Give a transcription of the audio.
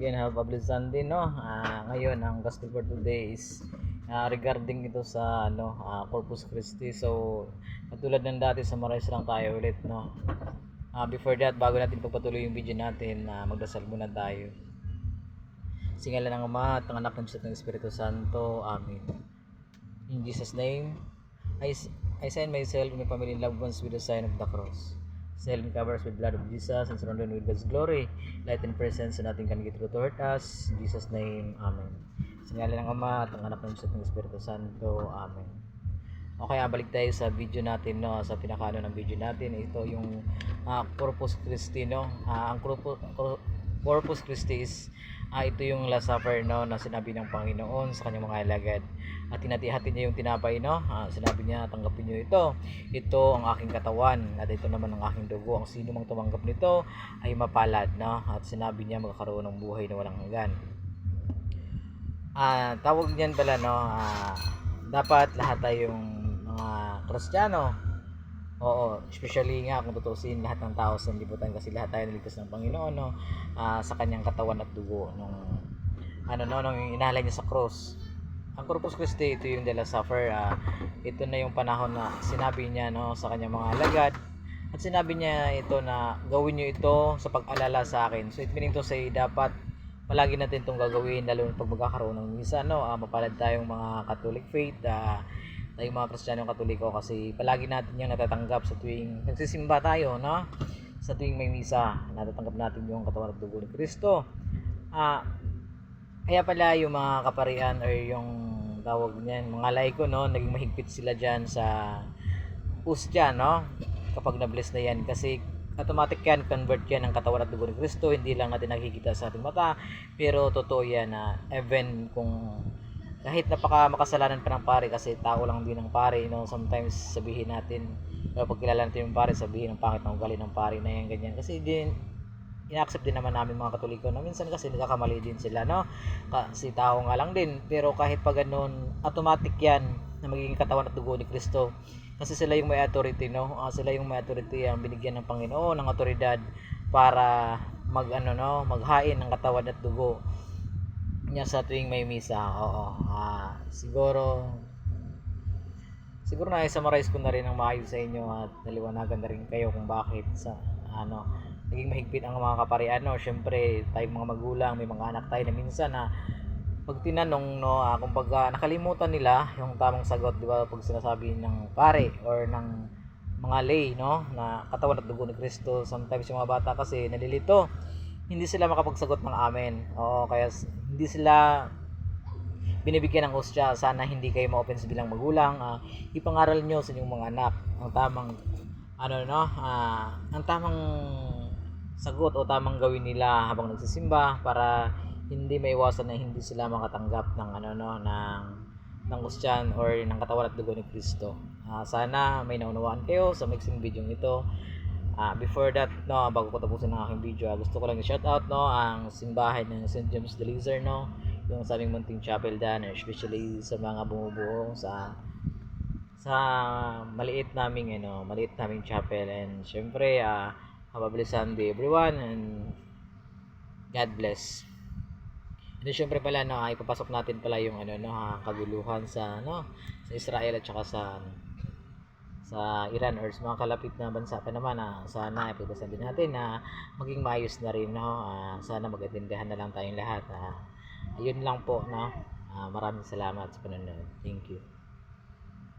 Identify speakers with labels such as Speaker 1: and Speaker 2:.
Speaker 1: Again, have a blessed Sunday, no? Ngayon, ang gospel for today is regarding ito sa Corpus Christi. So, katulad ng dati, summarize lang tayo ulit, no? Before that, bago natin pagpatuloy yung video natin, magdasal muna tayo. Sa ngalan ng Ama at ng Anak ng Diyos at ng Espiritu Santo. Amen. In Jesus' name, I sign myself and my family and loved ones with the sign of the cross. Seal and covers with blood of Jesus and surrounded with God's glory, light and presence, and nothing can get through to hurt us. In Jesus' name, Amen. Sa ngalan ng Ama at ng Anak ng Diyos at ng Espiritu Santo. Amen. Okay, balik tayo sa video natin, no? Sa pinakaano ng video natin, ito yung Corpus Christi, no? Ang Corpus Christi is ito yung Last Supper, no, na sinabi ng Panginoon sa kanyang mga alagad. At tinatihati niya yung tinapay, no? Sinabi niya, tanggapin niyo ito. Ito ang aking katawan at ito naman ang aking dugo. Ang sino mang tumanggap nito ay mapalad, no? At sinabi niya magkakaroon ng buhay na walang hanggan. Tawag niyan pala, no? Dapat lahat tayong mga Kristiyano, oo, especially nga kung tutusin lahat ng tao sa lipunan, kasi lahat tayo niligtas ng Panginoon, no? Sa kanyang katawan at dugo nung nung inalay niya sa cross. Ang Corpus Christi, ito yung The Last Supper. Ito na yung panahon na sinabi niya, no, sa kanyang mga alagad, at sinabi niya ito na gawin niyo ito sa pag-alala sa akin. So it meaning to say, dapat palagi natin itong gagawin, lalo na pag magkakaroon ng misa, no? Mapalad tayong mga Catholic faith, tayong mga Kristiyanong Katoliko, kasi palagi natin yung natatanggap sa tuwing nagsisimba tayo, no? Sa tuwing may misa, natatanggap natin yung katawan at dugo ni Kristo. Kaya pala yung mga kaparian or yung tawag niyan, mga laiko, no, naging mahigpit sila diyan sa ustya, no? Kapag na-bless na yan, kasi automatic yan, convert yan ng katawan at dugo ni Kristo. Hindi lang natin nakikita sa ating mata, pero totoo yan na even kung kahit napaka makasalanan pa ng pare, kasi tao lang din ng pare, no? Sometimes sabihin natin, pag kilala natin yung pare, sabihin ng pangit ng ugali ng pare na yan, ganyan, kasi din ina-accept din naman namin mga Katoliko na minsan kasi nagkakamali din sila, no? Kasi tao nga lang din, pero kahit pa ganun, automatic yan na magiging katawan at dugo ni Kristo, kasi sila yung may authority, no? Sila yung may authority, ang binigyan ng Panginoon ng autoridad para maghain ng katawan at dugo niya sa tuwing may misa. Oo. Siguro na i-summarize ko na rin ang maayos sa inyo at naliwanagan na rin kayo kung bakit sa naging mahigpit ang mga kaparian, no? Syempre, tayong mga magulang, may mga anak tayo na minsan na pag tinanong, no, kumbaga nakalimutan nila yung tamang sagot, di ba? Pag sinasabi ng pare or ng mga lay, no, na katawan at dugo ni Kristo, sometimes yung mga bata kasi nalilito, hindi sila makapagsagot ng amen. Oo, kaya hindi sila binibigyan ng hostya. Sana hindi kayo ma-offense bilang magulang. Ipangaral nyo sa inyong mga anak ang tamang ang tamang sagot o tamang gawin nila habang nagsisimba, para hindi maiwasan na hindi sila makatanggap ng ng hostyan or ng katawan at dugo ni Kristo. Sana may naunawaan kayo sa mixing video ito. Before that, no, bago ko tapusin ang aking video, gusto ko lang i-shout out, no, ang simbahan ng St. James the Lizard, no, yung sa aming munting chapel dan, especially sa mga bumubuo sa maliit naming chapel. And syempre, have a blessed Sunday everyone, and God bless. And syempre pala, no, ipapasok natin pala yung kaguluhan sa sa Israel at saka sa Iran or sa mga kalapit na bansa pa naman. Sana ipagpasabi natin na maging maayos na rin, no? Sana mag-atindahan na lang tayong lahat. Ayun lang po, no? Maraming salamat sa panonood. Thank you.